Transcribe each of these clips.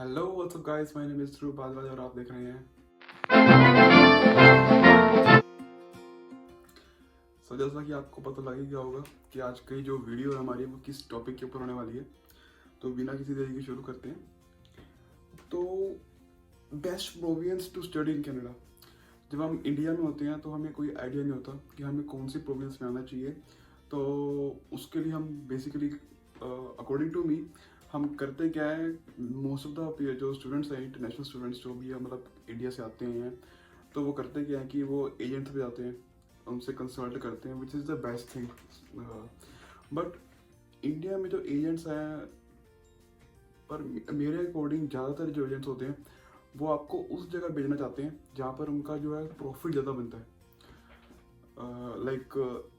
Hello what's up guys, my name is Dhruv बाजवाज और आप देख रहे हैं। जैसा कि आपको पता लग ही गया होगा कि आज की जो वीडियो है हमारी वो किस टॉपिक के ऊपर होने वाली है। तो बिना किसी देरी के शुरू करते हैं। तो best province to study in Canada. जब हम इंडिया में होते हैं तो हमें कोई आइडिया नहीं होता कि हमें कौन सी प्रोविंस में आना चाहिए। तो उसके लिए हम बेसिकली अकॉर्डिंग टू मी हम करते क्या है, मोस्ट ऑफ द जो स्टूडेंट्स हैं, इंटरनेशनल स्टूडेंट्स जो भी है, मतलब इंडिया से आते हैं, तो वो करते क्या है कि वो एजेंट पे जाते हैं, उनसे कंसल्ट करते हैं, which is the best thing. But India में जो एजेंट्स हैं, पर मेरे अकॉर्डिंग ज़्यादातर जो एजेंट्स होते हैं वो आपको उस जगह भेजना चाहते हैं जहाँ पर उनका जो है प्रॉफिट ज़्यादा बनता है। Like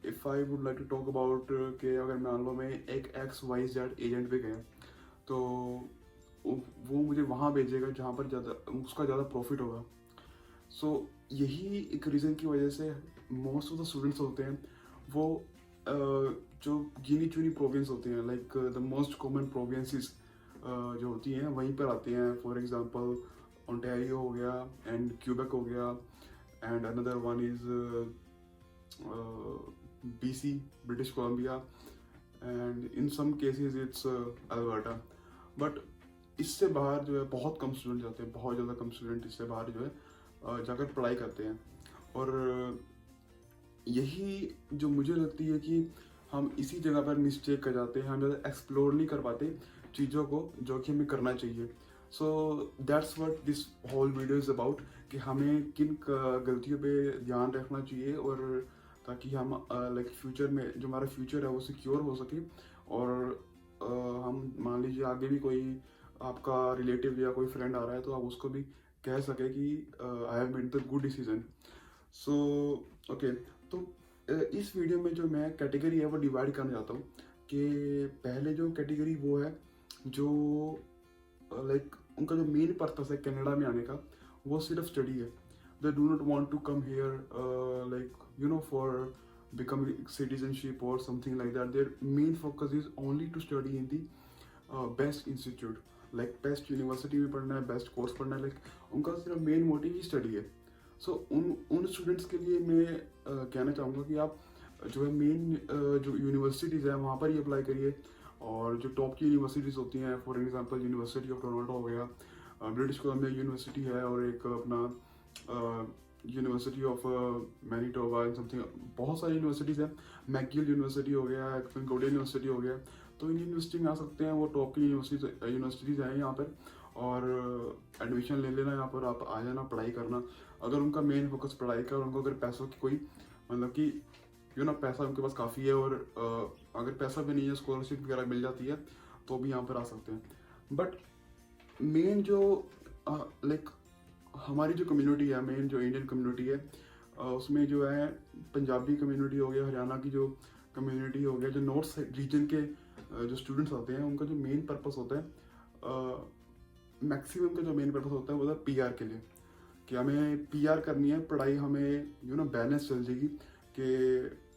if I would like to talk about कि अगर मान लो मैं एक XYZ एजेंट पे गया, तो वो मुझे वहाँ भेजेगा जहाँ पर ज़्यादा उसका ज़्यादा प्रॉफिट होगा। सो यही एक रीज़न की वजह से मोस्ट ऑफ द स्टूडेंट्स होते हैं वो जो गिनी चुनी प्रोविंस होते हैं, like the most common provinces जो होती हैं वहीं पर आते हैं। फॉर एग्जांपल ओंटारियो हो गया एंड क्यूबेक हो गया, and another one is BC, British Columbia, and in some cases it's Alberta. But इससे बाहर जो है बहुत कम स्टूडेंट जाते हैं, बहुत ज़्यादा कम स्टूडेंट इससे बाहर जो है जाकर पढ़ाई करते हैं। और यही जो मुझे लगती है कि हम इसी जगह पर मिस्टेक कर जाते हैं, हम ज़्यादा एक्सप्लोर नहीं कर पाते चीज़ों को जो कि हमें करना चाहिए। So that's what this whole video is about, कि हमें किन गलतियों पे ध्यान रखना चाहिए, और ताकि हम लाइक फ्यूचर में जो हमारा फ्यूचर है वो सिक्योर हो सके। और हम मान लीजिए आगे भी कोई आपका रिलेटिव या कोई फ्रेंड आ रहा है तो आप उसको भी कह सके कि I have made the good decision. So okay, तो इस वीडियो में जो मैं कैटेगरी है वो डिवाइड करना चाहता हूँ कि पहले जो कैटेगरी वो है जो लाइक उनका जो मेन पर्पस है कनाडा में आने का वो सिर्फ स्टडी है। They do not want to come here like you know for becoming citizenship or something like that. Their main focus is only to study in the best institute, like best university में पढ़ना है, best course पढ़ना है, like उनका सिर्फ main motive ही study है। सो उन students के लिए मैं कहना चाहूँगा कि आप जो है मेन जो यूनिवर्सिटीज़ हैं वहाँ पर ही अप्लाई करिए। और जो टॉप की यूनिवर्सिटीज़ होती हैं, for example university of Toronto हो गया, ब्रिटिश कोलंबिया यूनिवर्सिटी है, और एक अपना university of Manitoba and something, बहुत सारी यूनिवर्सिटीज़ हैं। मैकगिल यूनिवर्सिटी हो गया, कंकॉर्डिया यूनिवर्सिटी हो गया, तो इन यूनिवर्सिटी में आ सकते हैं। वो टॉप की यूनिवर्सिटीज़ हैं यहाँ पर, और एडमिशन ले लेना यहाँ पर, आप आ जाना, पढ़ाई करना। अगर उनका मेन फोकस पढ़ाई का, और उनको अगर पैसों की कोई मतलब कि पैसा उनके पास काफ़ी है, और अगर पैसा भी नहीं है, स्कॉलरशिप वगैरह मिल जाती है, तो भी यहाँ पर आ सकते हैं। बट मेन जो लाइक हमारी जो कम्युनिटी है, मेन जो इंडियन कम्युनिटी है, उसमें जो है पंजाबी कम्युनिटी हो गया, हरियाणा की जो कम्युनिटी हो गया, जो नॉर्थ रीजन के जो स्टूडेंट्स होते हैं, उनका जो मेन पर्पस होता है, मैक्सिमम का जो मेन पर्पस होता है वो होता है PR के लिए, कि हमें PR करनी है, पढ़ाई हमें बैलेंस चल जाएगी। कि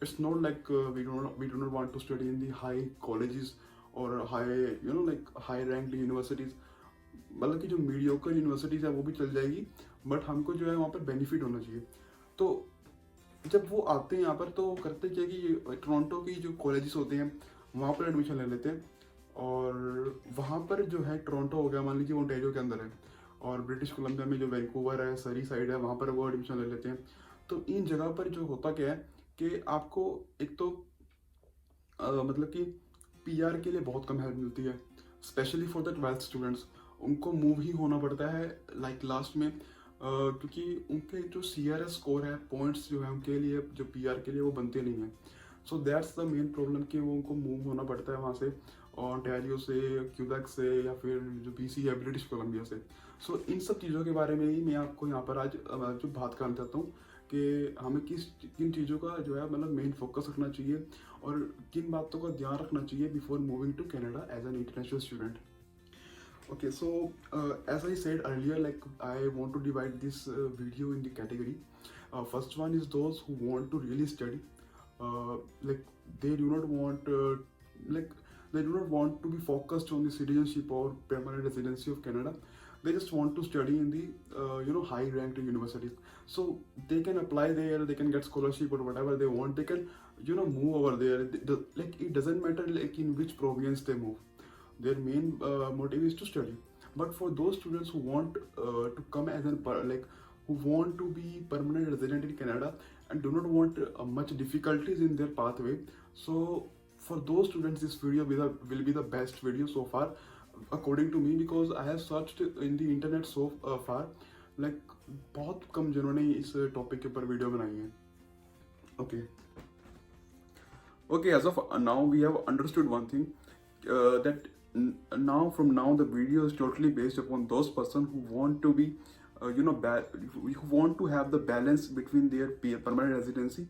it's not like we do not want to study in the high colleges और high like high ranked universities. मतलब कि जो मीडियोकर यूनिवर्सिटीज़ है वो भी चल जाएगी, बट हमको जो है वहाँ पर बेनिफिट होना चाहिए। तो जब वो आते हैं यहाँ पर तो करते क्या कि टोरंटो की जो कॉलेजेस होते हैं वहाँ पर एडमिशन ले लेते हैं, और वहाँ पर जो है टोरंटो हो गया, मान लीजिए वो ओंटारियो के अंदर है, और ब्रिटिश कोलंबिया में जो वैंकूवर है, सरी साइड है, वहाँ पर वो एडमिशन ले लेते हैं। तो इन जगह पर जो होता क्या है कि आपको एक तो मतलब कि PR के लिए बहुत कम हेल्प मिलती है, specially for the 12th students. उनको मूव ही होना पड़ता है लाइक लास्ट में, क्योंकि उनके जो CRS स्कोर है, पॉइंट्स जो है उनके लिए, जो PR के लिए वो बनते नहीं हैं। So that's the main problem कि वो उनको मूव होना पड़ता है वहाँ से, ओंटारियो से, क्यूबेक से, या फिर जो BC है, ब्रिटिश कोलंबिया से। सो इन सब चीज़ों के बारे में ही मैं आपको यहाँ पर आज जो बात करना चाहता हूँ कि हमें किन चीज़ों का जो है मतलब मेन फोकस रखना चाहिए, और किन बातों का ध्यान रखना चाहिए before moving to Canada as an international student. Okay, so as I said earlier, like I want to divide this video in the category. First one is those who want to really study, like they do not want like they do not want to be focused on the citizenship or permanent residency of Canada. They just want to study in the high ranked universities, so they can apply there, they can get scholarship or whatever they want, they can move over there. Like it doesn't matter like in which province they move, their main motive is to study. But for those students who want to come as like who want to be permanent resident in Canada and do not want much difficulties in their pathway, so for those students this video will be the best video so far according to me, because I have searched in the internet so far, like बहुत कम जिन्होंने इस topic के ऊपर video बनाई है. Okay. Okay, as of now we have understood one thing, that now from now the video is totally based upon those person who want to be who want to have the balance between their permanent residency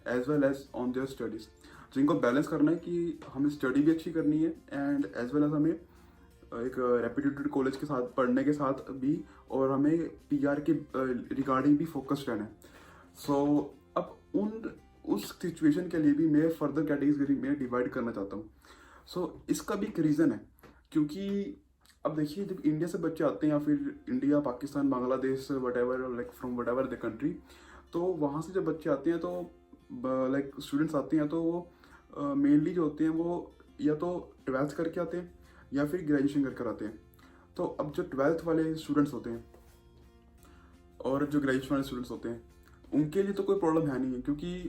as well as on their studies. जिनको balance करना है कि हमें study भी अच्छी करनी है and as well as हमें एक रेप्यूटेड कॉलेज के साथ पढ़ने के साथ भी, और हमें पीआर के रिगार्डिंग भी फोकस्ड रहना है. सो अब उस सिचुएशन के लिए भी मैं फर्दर कैटेगरी में डिवाइड करना चाहता हूँ. सो इसका भी एक रीज़न है, क्योंकि अब देखिए जब इंडिया से बच्चे आते हैं या फिर India, Pakistan, Bangladesh, what ever like from what ever the country, तो वहाँ से जब बच्चे आते हैं तो लाइक स्टूडेंट्स आते हैं तो वो मेनली जो होते हैं वो या तो 12th करके आते हैं या फिर ग्रेजुएशन करके आते हैं. तो अब जो 12th वाले स्टूडेंट्स होते हैं और जो ग्रेजुएशन वाले स्टूडेंट्स होते हैं उनके लिए तो कोई प्रॉब्लम है नहीं है, क्योंकि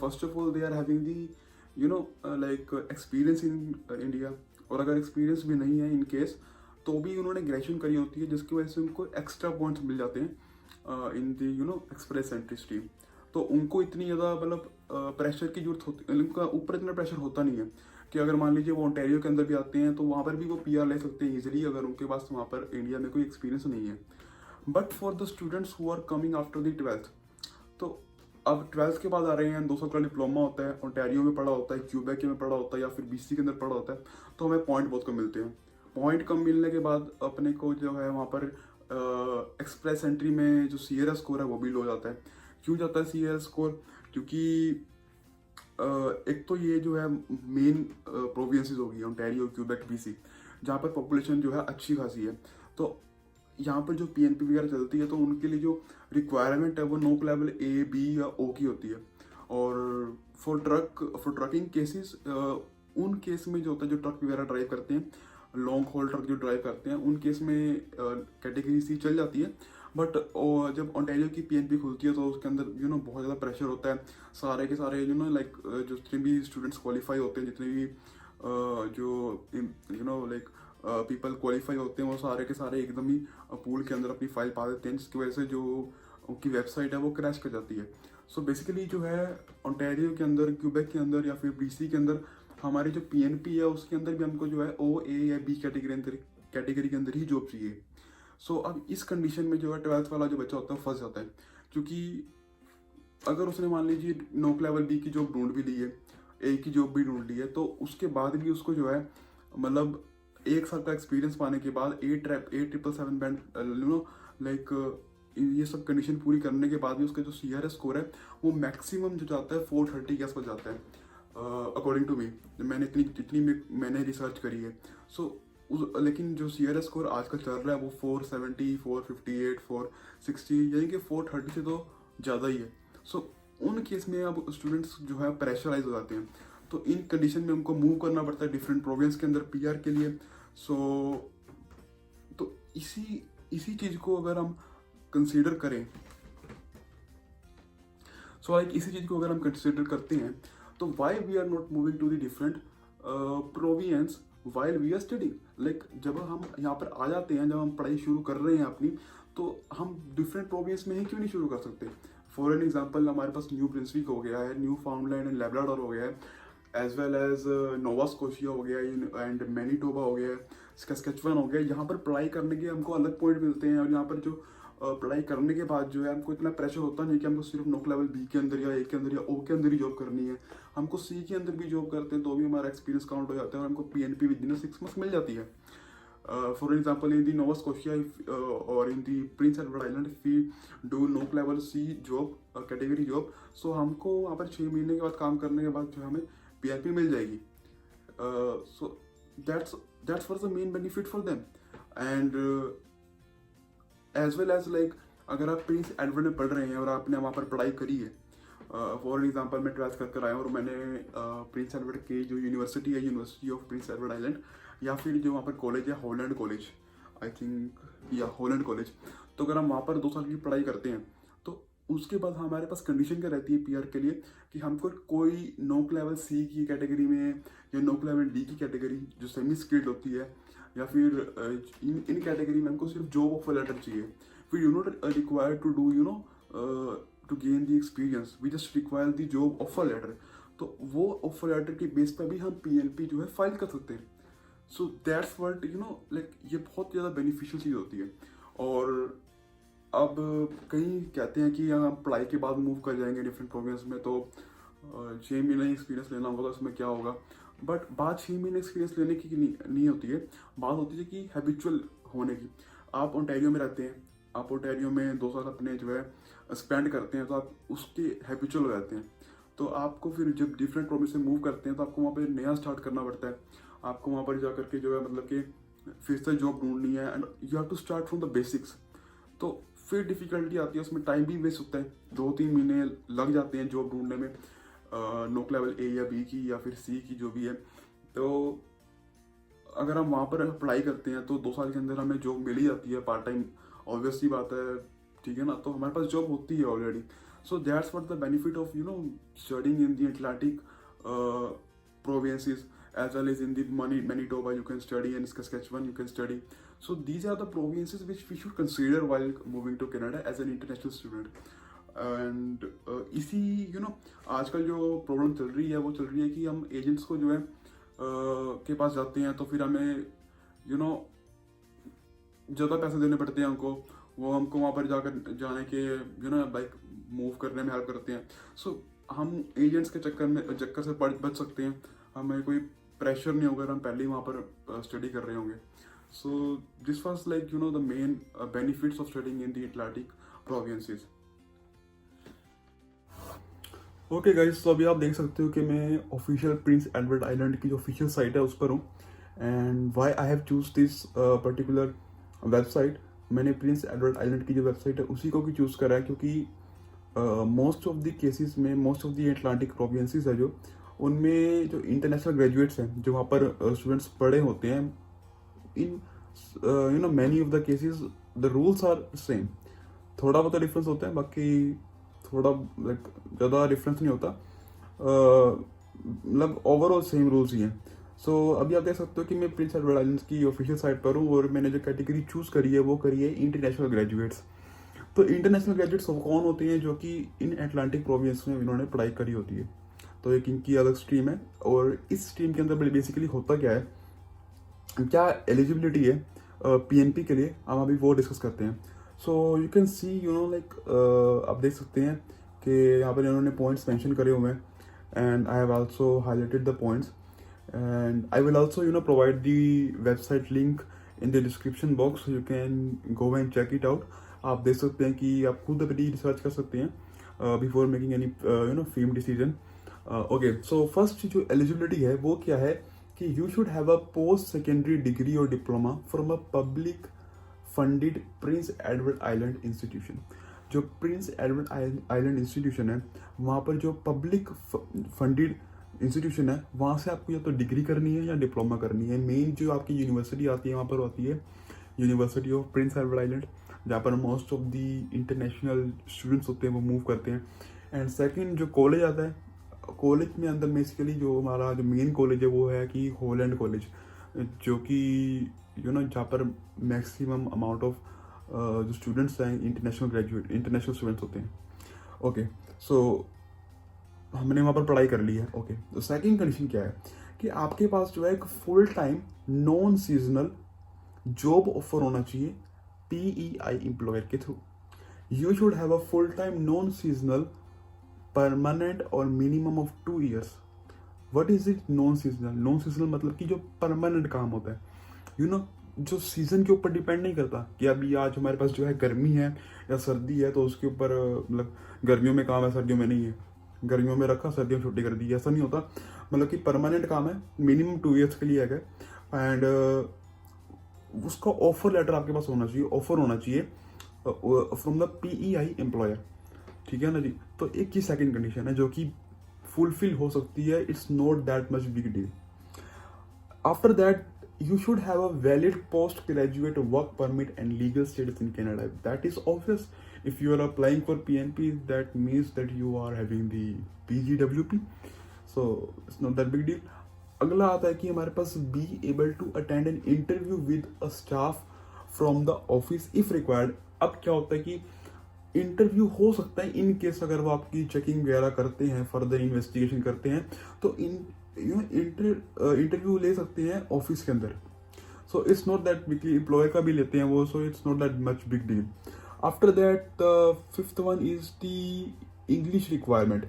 first of all they are having the like experience in India, और अगर एक्सपीरियंस भी नहीं है इन केस तो भी उन्होंने ग्रेजुएशन करी होती है, जिसकी वजह से उनको एक्स्ट्रा पॉइंट्स मिल जाते हैं इन दी एक्सप्रेस एंट्री स्ट्रीम. तो उनको इतनी ज़्यादा मतलब प्रेशर की जरूरत होती, उनका ऊपर इतना प्रेशर होता नहीं है कि अगर मान लीजिए वो ओंटारियो के अंदर भी आते हैं तो वहाँ पर भी वो पीआर ले सकते हैं ईजिली, अगर उनके पास वहाँ पर इंडिया में कोई एक्सपीरियंस नहीं है. But for the students who are coming after the 12th, तो अब 12th के बाद आ रहे हैं, 2 साल का डिप्लोमा होता है, ओंटारियो में पढ़ा होता है, क्यूबेक में पढ़ा होता है या फिर बीसी के अंदर पढ़ा होता है, तो हमें पॉइंट बहुत कम मिलते हैं. पॉइंट कम मिलने के बाद अपने को जो है वहाँ पर एक्सप्रेस एंट्री में जो सीआरएस स्कोर है वो भी लो जाता है. क्यों जाता है सीआरएस स्कोर? क्योंकि एक तो ये जो है मेन प्रोविंसेस होगी ओंटारियो, क्यूबेक, बीसी, जहाँ पर पॉपुलेशन जो है अच्छी खासी है. तो यहाँ पर जो पीएनपी वगैरह चलती है तो उनके लिए जो रिक्वायरमेंट है वो नोक लेवल ए, बी या ओ की होती है. और फॉर ट्रकिंग केसेस, उन केस में जो होता है जो ट्रक वगैरह ड्राइव करते हैं, लॉन्ग हॉल ट्रक जो ड्राइव करते हैं, उन केस में कैटेगरी सी चल जाती है. बट जब ओंटारियो की पीएनपी खुलती है तो उसके अंदर बहुत ज़्यादा प्रेशर होता है. सारे के सारे लाइक जो जितने भी स्टूडेंट्स क्वालिफाई होते हैं, जितने भी जो लाइक पीपल क्वालिफाई होते हैं, वो सारे के सारे एकदम ही पूल के अंदर अपनी फाइल पा देते हैं, जिसकी वजह से जो उनकी वेबसाइट है वो क्रैश कर जाती है. सो बेसिकली जो है ओंटारियो के अंदर, क्यूबेक के अंदर या फिर बीसी के अंदर हमारी जो पीएनपी है उसके अंदर भी हमको जो है ओ, ए या बी कैटेगरी के अंदर ही जॉब चाहिए. सो अब इस कंडीशन में जो है 12th वाला जो बच्चा होता है फंस जाता है, क्योंकि अगर उसने मान लीजिए नोक लेवल बी की जॉब ढूंढ भी ली है, ए की जॉब भी ढूंढ ली है, तो उसके बाद भी उसको जो है मतलब 1 साल का एक्सपीरियंस पाने के बाद 777 बैंड लाइक ये सब कंडीशन पूरी करने के बाद भी उसका जो सीआरएस स्कोर है वो मैक्सिमम जो जाता है 430 के आसपास जाता है अकॉर्डिंग टू मी. मैंने जितनी मैंने रिसर्च करी है. सो लेकिन जो सीआरएस स्कोर आजकल चल रहा है वो 470, 458, 460 यानी कि 430 से तो ज़्यादा ही है. सो उन केस में अब स्टूडेंट्स जो है प्रेशराइज हो जाते हैं, तो इन कंडीशन में उनको मूव करना पड़ता है डिफरेंट प्रोविंस के अंदर पीआर के लिए. सो तो इसी चीज़ को अगर हम कंसीडर करें, इसी चीज़ को अगर हम कंसीडर करते हैं तो why we are not moving to the different province while we are studying. Like जब हम यहाँ पर आ जाते हैं, जब हम पढ़ाई शुरू कर रहे हैं अपनी, तो हम डिफरेंट प्रोविंस में ही क्यों नहीं शुरू कर सकते. फॉर एन एग्जाम्पल हमारे पास न्यू ब्रिंसविक हो गया है, न्यू फाउंडलैंड एंड लैब्राडोर हो गया है, as well as Nova Scotia हो गया है एंड मैनीटोबा हो गया है, सस्केचुअन हो गया है. यहाँ पर पढ़ाई करने के हमको अलग पॉइंट मिलते हैं, और यहाँ पर जो पढ़ाई करने के बाद जो है हमको इतना प्रेशर होता नहीं कि हमको सिर्फ नोक लेवल बी के अंदर या ए के अंदर या ओ के अंदर ही जॉब करनी है. हमको सी के अंदर भी जॉब करते हैं तो भी हमारा एक्सपीरियंस काउंट हो जाता है और हमको पीएनपी विद इन 6 मंथ्स मिल जाती है. For example in the Nova Scotia और in the Prince Edward Island if we do NOC level C job category job, so हमको वहाँ पर 6 महीने के बाद काम करने के बाद जो हमें पीएनपी मिल जाएगी. so that's was the main benefit for them. And as well as like अगर आप प्रिंस एडवर्ड में पढ़ रहे हैं और आपने वहाँ पर पढ़ाई करी है, फॉर एग्जांपल मैं 12th कर आया हूँ और मैंने प्रिंस एडवर्ड के जो यूनिवर्सिटी है, university of Prince Edward island, या फिर जो वहाँ पर कॉलेज है हॉलैंड कॉलेज, आई थिंक, या हॉलैंड कॉलेज, तो अगर हम वहाँ पर 2 साल की पढ़ाई करते हैं तो उसके बाद हमारे पास कंडीशन क्या रहती है पीआर के लिए कि हमको कोई नोक लेवल सी की कैटेगरी में या नोक लेवल डी की कैटेगरी जो सेमी स्किल्ड होती है, या फिर इन कैटेगरी में हमको सिर्फ जॉब ऑफर लेटर चाहिए. We do not require to do to gain the experience, we just require the job offer letter. तो वो ऑफर लेटर के बेस पर भी हम पीएनपी जो है फाइल कर सकते हैं. सो दैट्स व्हाट लाइक ये बहुत ज़्यादा बेनिफिशियल चीज़ होती है. और अब कहीं कहते हैं कि हम पढ़ाई के बाद मूव कर जाएंगे डिफरेंट प्रोविंस में, तो 6 महीने एक्सपीरियंस लेना होगा तो उसमें क्या होगा. बट बात 6 महीने एक्सपीरियंस लेने की नहीं होती है, बात होती है कि हैबिचुअल होने की. आप ओंटारियो में रहते हैं, आप ओंटारियो में 2 साल अपने जो है स्पेंड करते हैं, तो आप उसके हैबिचुअल हो जाते हैं. तो आपको फिर जब डिफरेंट प्रोविंस से मूव करते हैं तो आपको वहाँ पर नया स्टार्ट करना पड़ता है. आपको वहाँ पर जा करके जो है मतलब कि फिर से जॉब ढूंढनी है and you have to start from the basics. तो फिर डिफिकल्टी आती है, उसमें टाइम भी वेस्ट होता है, 2-3 महीने लग जाते हैं जॉब ढूंढने में, नोक लेवल ए या बी की या फिर सी की जो भी है. तो अगर हम वहाँ पर पढ़ाई करते हैं तो 2 साल के अंदर हमें जॉब मिल ही जाती है पार्ट टाइम, ऑब्वियसली बात है, ठीक है ना. तो हमारे पास जॉब होती है already. So that's what the benefit of studying in the Atlantic provinces, as well as in the Manitoba you can study, and Saskatchewan you can study. So these are the provinces which we should consider while moving to Canada as an international student. And इसी आजकल जो problem चल रही है वो चल रही है कि हम एजेंट्स को जो है के पास जाते हैं तो फिर हमें ज़्यादा पैसे देने पड़ते हैं हमको. वो हमको वहाँ पर जाने के लाइक मूव करने में हेल्प करते हैं. सो हम एजेंट्स के चक्कर से बच सकते हैं. हमें कोई प्रेशर नहीं होगा, हम पहले ही वहाँ पर स्टडी कर रहे होंगे. So this was like the main benefits of studying in the Atlantic provinces. Okay guys, तो अभी आप देख सकते हो कि मैं ऑफिशियल प्रिंस एडवर्ड आइलैंड की जो ऑफिशियल साइट है उस पर हूँ. And why I have choose this particular website, मैंने प्रिंस एडवर्ड आइलैंड की जो वेबसाइट है उसी को भी चूज़ करा है क्योंकि मोस्ट ऑफ द केसेस में, most of the Atlantic provinces है जो, उनमें जो इंटरनेशनल ग्रेजुएट्स हैं जो वहाँ पर स्टूडेंट्स पढ़े होते हैं, in many of the cases the rules are same. थोड़ा बहुत डिफरेंस होता है, बाकी थोड़ा लाइक ज़्यादा डिफरेंस नहीं होता, मतलब ओवरऑल सेम रूल्स ही हैं. सो अभी आप देख सकते हो कि मैं प्रिंस एडवर्ड आइलैंड की ऑफिशियल साइट पर हूँ और मैंने जो कैटेगरी चूज़ करी है वो करी है इंटरनेशनल ग्रेजुएट्स. तो इंटरनेशनल ग्रेजुएट्स कौन होते हैं? जो कि इन अटलांटिक प्रोविंस में इन्होंने पढ़ाई करी होती है. तो एक इनकी अलग स्ट्रीम है और इस स्ट्रीम के अंदर बेसिकली होता क्या है, क्या एलिजिबिलिटी है पीएनपी के लिए, हम अभी वो डिस्कस करते हैं. So you can see like आप देख सकते हैं कि यहाँ पर इन्होंने पॉइंट्स मेंशन करे हुए हैं and I have also highlighted the points and I will also provide the website link in the description box. You can go and check it out. आप देख सकते हैं कि आप खुद अपनी रिसर्च कर सकते हैं before making any firm decision. Okay, so first जो एलिजिबिलिटी है वो क्या है कि you should have a post secondary degree और diploma from a public funded Prince Edward Island institution. जो प्रिंस एडवर्ड आइलैंड इंस्टीट्यूशन है वहाँ पर जो पब्लिक फंडेड इंस्टीट्यूशन है वहाँ से आपको या तो डिग्री करनी है या डिप्लोमा करनी है. मेन जो आपकी यूनिवर्सिटी आती है वहाँ पर आती है university of Prince Edward island, जहाँ पर most of the international students होते हैं वो मूव करते हैं. एंड सेकंड जो कॉलेज आता है, कॉलेज में अंदर बेसिकली जो हमारा जो मेन कॉलेज है वो है कि हॉलैंड कॉलेज, जो कि जहाँ पर मैक्सिमम अमाउंट ऑफ जो स्टूडेंट्स हैं इंटरनेशनल स्टूडेंट्स होते हैं. ओके, सो हमने वहाँ पर पढ़ाई कर ली है. ओके, तो सेकंड कंडीशन क्या है कि आपके पास जो है एक full time non seasonal job offer होना चाहिए PEI एम्प्लॉयर के through. You should have a full time non seasonal permanent और minimum of 2 years. What is it non seasonal? Non seasonal मतलब कि जो परमानेंट काम होता है, जो सीजन के ऊपर डिपेंड नहीं करता कि अभी आज हमारे पास जो है गर्मी है या सर्दी है तो उसके ऊपर मतलब गर्मियों में काम है सर्दियों में नहीं है, गर्मियों में रखा सर्दियों में छुट्टी कर दी, ऐसा नहीं होता. मतलब कि परमानेंट काम है, मिनिमम 2 ईयर्स के लिए है। एंड उसका ऑफर लेटर आपके पास होना चाहिए, ऑफर होना चाहिए फ्रॉम द PEI एम्प्लॉयर, ठीक है ना जी। तो एक ही सेकंड कंडीशन है जो कि फुलफिल हो सकती है, it's not that much big deal. After that you should have a valid postgraduate work permit and legal status in Canada. That is obvious. If you are applying for PNP, that means that you are having the PGWP. So it's not that big deal. अगला आता है कि हमारे पास be able to attend an interview with a staff from the office if required. अब क्या होता है कि इंटरव्यू हो सकता है इन केस अगर वो आपकी चेकिंग वगैरह करते हैं, फर्दर इन्वेस्टिगेशन करते हैं, तो इंटरव्यू ले सकते हैं ऑफिस के अंदर। So it's not that big, employ का भी लेते हैं वो, so it's not that much big deal. After that the fifth one is the English requirement.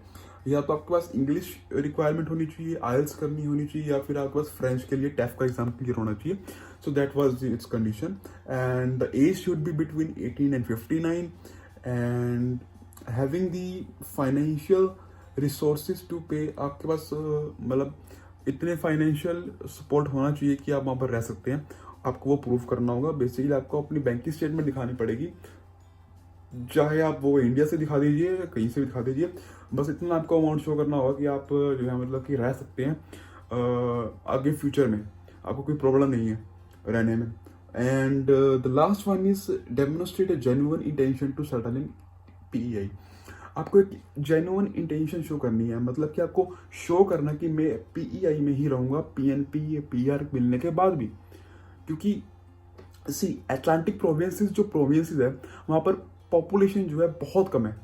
या तो आपके पास इंग्लिश रिक्वायरमेंट होनी चाहिए, आइल्स करनी होनी चाहिए, या फिर आपके पास फ्रेंच के लिए टेफ का एग्जाम क्लियर होना चाहिए। So that was its condition. And the age should be between 18 and 59 and having the financial resources to pay. आपके पास मतलब इतने फाइनेंशियल सपोर्ट होना चाहिए कि आप वहाँ पर रह सकते हैं। आपको वो प्रूव करना होगा। बेसिकली आपको अपनी बैंक की स्टेटमेंट दिखानी पड़ेगी, चाहे आप वो इंडिया से दिखा दीजिए, कहीं से भी दिखा दीजिए, बस इतना आपको अमाउंट शो करना होगा कि आप जो है मतलब कि रह सकते हैं आगे फ्यूचर में, आपको कोई प्रॉब्लम नहीं है रहने में। And the last one is demonstrate a genuine intention to settle in PEI। आपको एक जेन्युइन इंटेंशन शो करनी है, मतलब कि आपको शो करना कि मैं PEI में ही रहूँगा PNP PR मिलने के बाद भी। क्योंकि सी अटलांटिक प्रोविंसेस जो प्रोविंसेस है वहाँ पर पॉपुलेशन जो है बहुत कम है,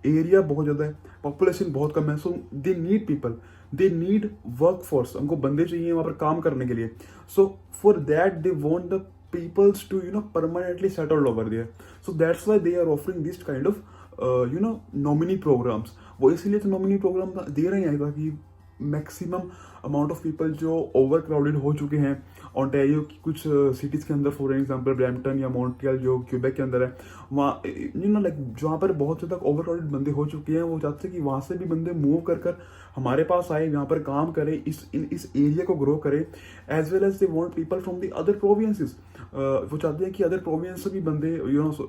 एरिया बहुत ज़्यादा है, पॉपुलेशन बहुत कम है। So they need people, they need work force, उनको बंदे चाहिए वहाँ पर काम करने के लिए। So for that they want the peoples to permanently settled over there. So that's why they are offering this kind of nominee programs. वो इसीलिए तो नॉमिनी प्रोग्राम दे रहे हैं ताकि मैक्सिमम अमाउंट ऑफ पीपल जो ओवर क्राउडेड हो चुके हैं ओंटारियो की कुछ सिटीज़ के अंदर, फॉर एग्जांपल ब्रैम्पटन या मॉन्ट्रियल जो क्यूबेक के अंदर है, वहाँ लाइक जहाँ पर बहुत ज़्यादा ओवर क्राउडेड बंदे हो चुके हैं, वो चाहते हैं कि वहाँ से भी बंदे मूव कर हमारे पास आए, यहाँ पर काम करें, इस एरिया को ग्रो करें। As well as they want people from the other provinces. वो चाहते हैं कि अदर प्रोविंस से भी बंदे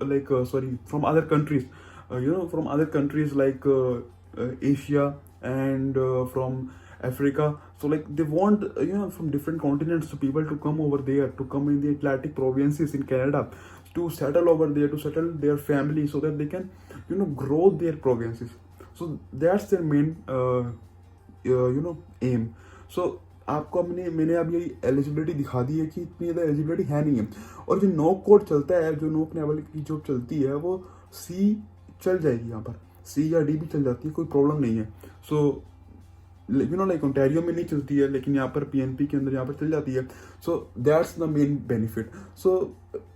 like from other countries, from other countries like Asia and from Africa. So like they want from different continents to people to come over there, to come in the Atlantic provinces in Canada, to settle over there, to settle their family so that they can grow their provinces. So that's their main aim. So आपको मैंने अब ये eligibility दिखा दी है कि इतनी ज़्यादा eligibility है नहीं है। और जो नो कोड चलता है, जो नो लेवल की जॉब चलती है, वो C चल जाएगी, यहाँ पर C या D भी चल जाती है, कोई प्रॉब्लम नहीं है। सो लाइक ओंटारियो में नहीं चलती है, लेकिन यहाँ पर PNP के अंदर यहाँ पर चल जाती है। So that's the main benefit. So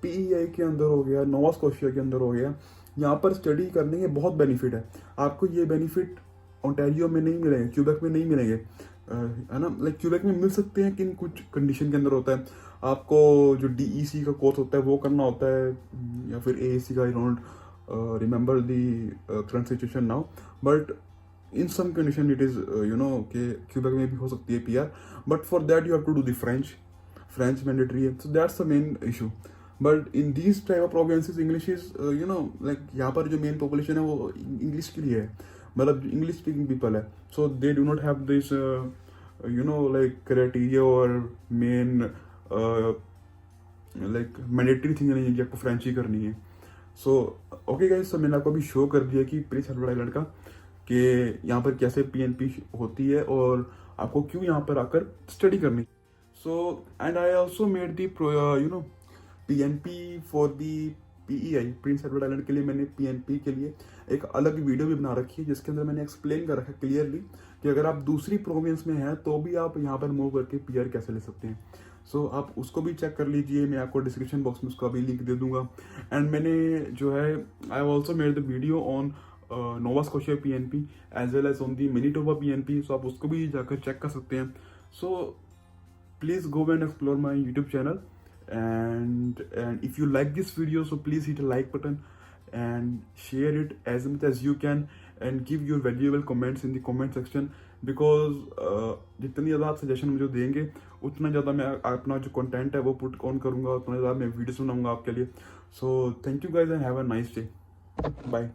PEI के अंदर हो गया, नोवा स्कोशिया के अंदर हो गया, यहाँ पर स्टडी करने के बहुत बेनिफिट है। आपको ये बेनिफिट ओंटारियो में नहीं मिलेंगे, क्यूबेक में नहीं मिलेंगे, है ना। लाइक क्यूबेक में मिल सकते हैं, किन कुछ कंडीशन के अंदर होता है। आपको जो DEC का कोर्स होता है वो करना होता है, या फिर AAC का, I don't remember the current situation now, but in some condition it is कि क्यूबेक में भी हो सकती है PR, but for that you have to do the French mandatory है। So that's the main issue, but in these type of provinces English is like यहाँ पर जो main population है वो English के लिए है, मतलब English speaking people है। So they do not have this like criteria और main like mandatory thing नहीं है कि आपको French ही करनी है। सो ओके गाइस, सो मैंने आपको अभी शो कर दिया कि प्रिंस एडवर्ड आइलैंड का कि यहाँ पर कैसे PNP होती है और आपको क्यों यहाँ पर आकर स्टडी करनी। So and I also made the PNP for the PEI, Prince Edward island के लिए मैंने PNP के लिए एक अलग वीडियो भी बना रखी है, जिसके अंदर मैंने एक्सप्लेन कर रखा है क्लियरली कि अगर आप दूसरी प्रोविंस में हैं तो भी आप यहाँ पर मूव करके PR कैसे ले सकते हैं। सो आप उसको भी चेक कर लीजिए, मैं आपको डिस्क्रिप्शन बॉक्स में उसका भी लिंक दे दूंगा। एंड मैंने जो है I also made the video on Nova Scotia PNP as well as on the Manitoba PNP, सो आप उसको भी जाकर चेक कर सकते हैं। So please go and explore my YouTube channel, and if you like this video, so please hit a like button and share it as much as you can, and give your valuable comments in the comment section, because जितनी ज़्यादा आप suggestion मुझे देंगे उतना ज़्यादा मैं अपना जो कंटेंट है वो पुट ऑन करूँगा, उतना ज़्यादा मैं वीडियोस बनाऊंगा आपके लिए. So thank you guys and have a nice day. Bye.